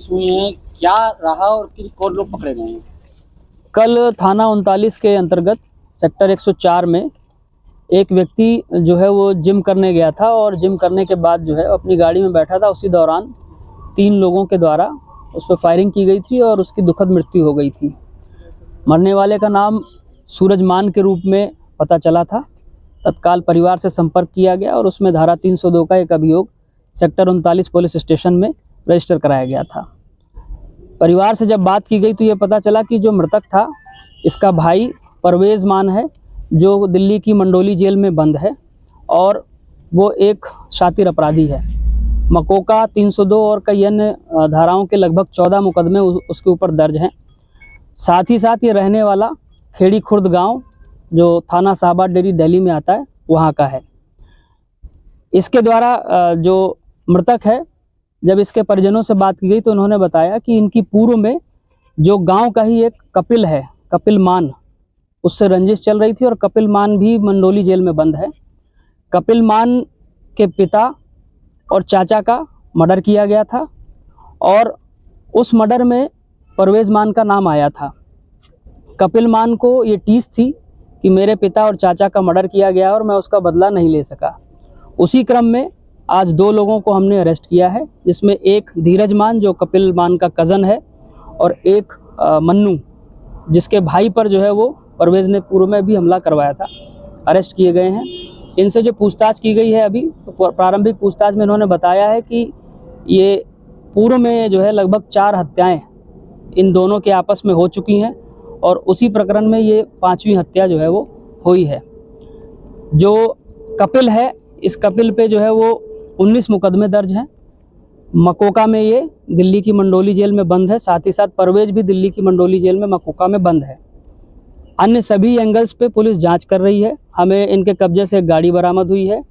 हुई है, क्या रहा और किन कौन लोग पकड़े गए हैं? कल थाना 39 के अंतर्गत सेक्टर 104 में एक व्यक्ति जो है वो जिम करने गया था और जिम करने के बाद जो है अपनी गाड़ी में बैठा था। उसी दौरान 3 लोगों के द्वारा उस पर फायरिंग की गई थी और उसकी दुखद मृत्यु हो गई थी। मरने वाले का नाम सूरज मान के रूप में पता चला था। तत्काल परिवार से संपर्क किया गया और उसमें धारा 302 का एक अभियोग सेक्टर 39 पुलिस स्टेशन में रजिस्टर कराया गया था। परिवार से जब बात की गई तो ये पता चला कि जो मृतक था इसका भाई परवेज़ मान है, जो दिल्ली की मंडोली जेल में बंद है और वो एक शातिर अपराधी है। मकोका 302 और कई अन्य धाराओं के लगभग 14 मुकदमे उसके ऊपर दर्ज हैं। साथ ही साथ ये रहने वाला खेड़ी खुर्द गांव जो थाना साहबाद डेरी दिल्ली में आता है वहाँ का है। इसके द्वारा जो मृतक है, जब इसके परिजनों से बात की गई तो उन्होंने बताया कि इनकी पूर्व में जो गांव का ही एक कपिल है, कपिल मान, उससे रंजिश चल रही थी और कपिल मान भी मंडोली जेल में बंद है। कपिल मान के पिता और चाचा का मर्डर किया गया था और उस मर्डर में परवेज़ मान का नाम आया था। कपिल मान को ये टीस थी कि मेरे पिता और चाचा का मर्डर किया गया और मैं उसका बदला नहीं ले सका। उसी क्रम में आज 2 लोगों को हमने अरेस्ट किया है, जिसमें एक धीरज मान जो कपिल मान का कज़न है और एक मन्नू जिसके भाई पर जो है वो परवेज़ ने पूर्व में भी हमला करवाया था। अरेस्ट किए गए हैं। इनसे जो पूछताछ की गई है अभी, तो प्रारंभिक पूछताछ में इन्होंने बताया है कि ये पूर्व में जो है लगभग 4 हत्याएं इन दोनों के आपस में हो चुकी हैं और उसी प्रकरण में ये 5वीं हत्या जो है वो हुई है। जो कपिल है, इस कपिल पे जो है वो 19 मुकदमे दर्ज हैं। मकोका में ये दिल्ली की मंडोली जेल में बंद है, साथ ही साथ परवेज़ भी दिल्ली की मंडोली जेल में मकोका में बंद है। अन्य सभी एंगल्स पे पुलिस जांच कर रही है। हमें इनके कब्जे से एक गाड़ी बरामद हुई है,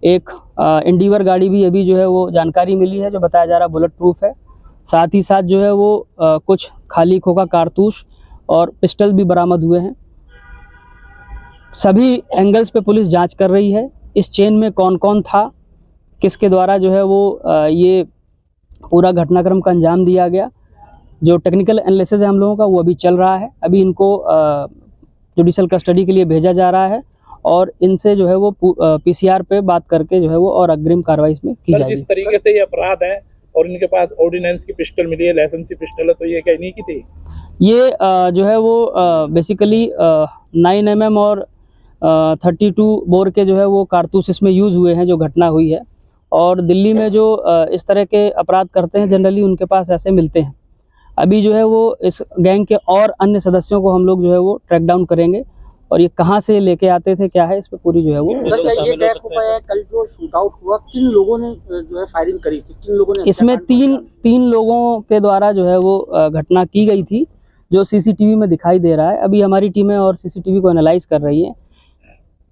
एक इंडिवर गाड़ी भी अभी जो है वो जानकारी मिली है, जो बताया जा रहा बुलेट प्रूफ है। साथ ही साथ जो है वो कुछ खाली खोखा कारतूस और पिस्टल भी बरामद हुए हैं। सभी एंगल्स पे पुलिस जांच कर रही है। इस चेन में कौन कौन था, किसके द्वारा जो है वो ये पूरा घटनाक्रम का अंजाम दिया गया। जो टेक्निकल एनालिसिस है हम लोगों का वो अभी चल रहा है। अभी इनको जुडिशियल कस्टडी के लिए भेजा जा रहा है और इनसे जो है वो पीसीआर पे बात करके जो है वो और अग्रिम कार्रवाई इसमें की जाएगी। जिस तरीके से ये अपराध है और इनके पास ऑर्डिनेंस की पिस्टल मिली है, लाइसेंसी पिस्टल है, तो ये क्या इन्हीं की थी? ये जो है वो बेसिकली 9mm और 32 बोर के जो है वो कारतूस इसमें यूज़ हुए हैं जो घटना हुई है। और दिल्ली में जो इस तरह के अपराध करते हैं जनरली उनके पास ऐसे मिलते हैं। अभी जो है वो इस गैंग के और अन्य सदस्यों को हम लोग जो है वो ट्रैक डाउन करेंगे और ये कहाँ से लेके आते थे, क्या है, इस पे पूरी जो है वो ये ट्रैक हो पाया। कल जो शूट आउट हुआ, किन लोगों ने जो है फायरिंग करी थी, किन लोगों ने? इसमें तीन लोगों के द्वारा जो है वो घटना की गई थी, जो सीसीटीवी में दिखाई दे रहा है। अभी हमारी टीमें और सीसीटीवी को एनालाइज कर रही है।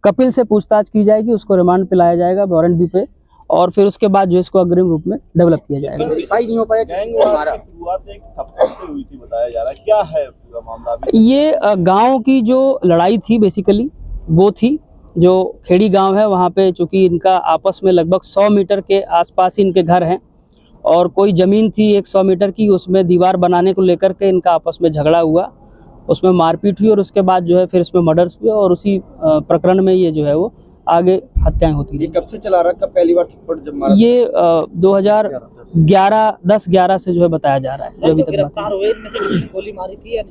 कपिल से पूछताछ की जाएगी, उसको रिमांड पे लाया जाएगा वारंट भी पे, और फिर उसके बाद जो इसको अग्रिम रूप में डेवलप किया जाएगा। वेरीफाई नहीं हो पाया कि हमारा शुरुआत एक थप्पड़ से हुई थी बताया जा रहा है, क्या है पूरा मामला? ये गांव की जो लड़ाई थी बेसिकली वो थी, जो खेड़ी गांव है वहाँ पे, चूँकि इनका आपस में लगभग 100 मीटर के आसपास ही इनके घर हैं और कोई ज़मीन थी 100 मीटर की, उसमें दीवार बनाने को लेकर के इनका आपस में झगड़ा हुआ, उसमें मारपीट हुई और उसके बाद जो है फिर इसमें मर्डर्स हुए और उसी प्रकरण में ये जो है वो आगे हत्याएं होती ये कब से चला रहा, कब पहली बार थप्पड़ जब मारा? ये 2011 से जो है बताया जा रहा है। अभी तक गिरफ्तार हुए इनमें से गोली मारी थी या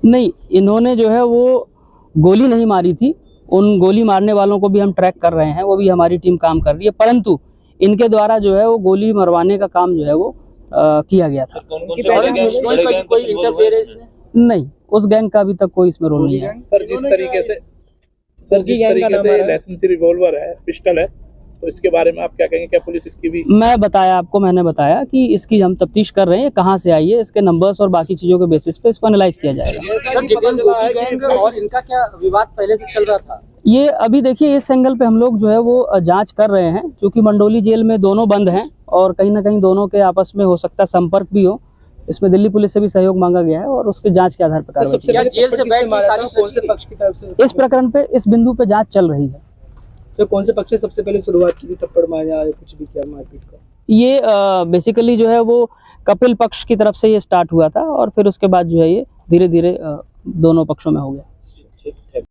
नहीं, इन्होंने जो है वो गोली नहीं मारी थी। उन गोली मारने वालों को भी हम ट्रैक कर रहे हैं, वो भी हमारी टीम काम कर रही है, परंतु इनके द्वारा जो है वो गोली मरवाने का काम जो है वो किया गया था। कोई इंटरफेरेंस नहीं, उस गैंग का अभी तक कोई इसमें रोल नहीं है। सर जिस तरीके से लाइसेंसी रिवॉल्वर है, पिस्टल है, तो इसके बारे में आप क्या कहेंगे? क्या पुलिस इसकी भी? मैंने बताया कि इसकी हम तफ्तीश कर रहे हैं, कहाँ से आई है, इसके नंबर्स और बाकी चीज़ों के बेसिस पे इसको एनालाइज किया जाएगा। और इनका क्या विवाद पहले से चल रहा था? ये अभी देखिए इस एंगल पे हम लोग जो है वो जांच कर रहे हैं, क्योंकि मंडोली जेल में दोनों बंद हैं और कहीं ना कहीं दोनों के आपस में हो सकता संपर्क भी हो। इसमें दिल्ली पुलिस से भी सहयोग मांगा गया है और उसके जांच के आधार पर कार्रवाई की जाएगी। जेल से बैठ के सारी कौन से पक्ष की तरफ से इस प्रकरण पे, इस बिंदु पे जांच चल रही है। तो कौन से पक्ष से सबसे पहले शुरुआत की थी थप्पड़ मारने या कुछ भी किया मारपीट का? ये बेसिकली जो है वो कपिल पक्ष की तरफ से ये स्टार्ट हुआ था और फिर उसके बाद जो है ये धीरे धीरे दोनों पक्षों में हो गया। ठीक है।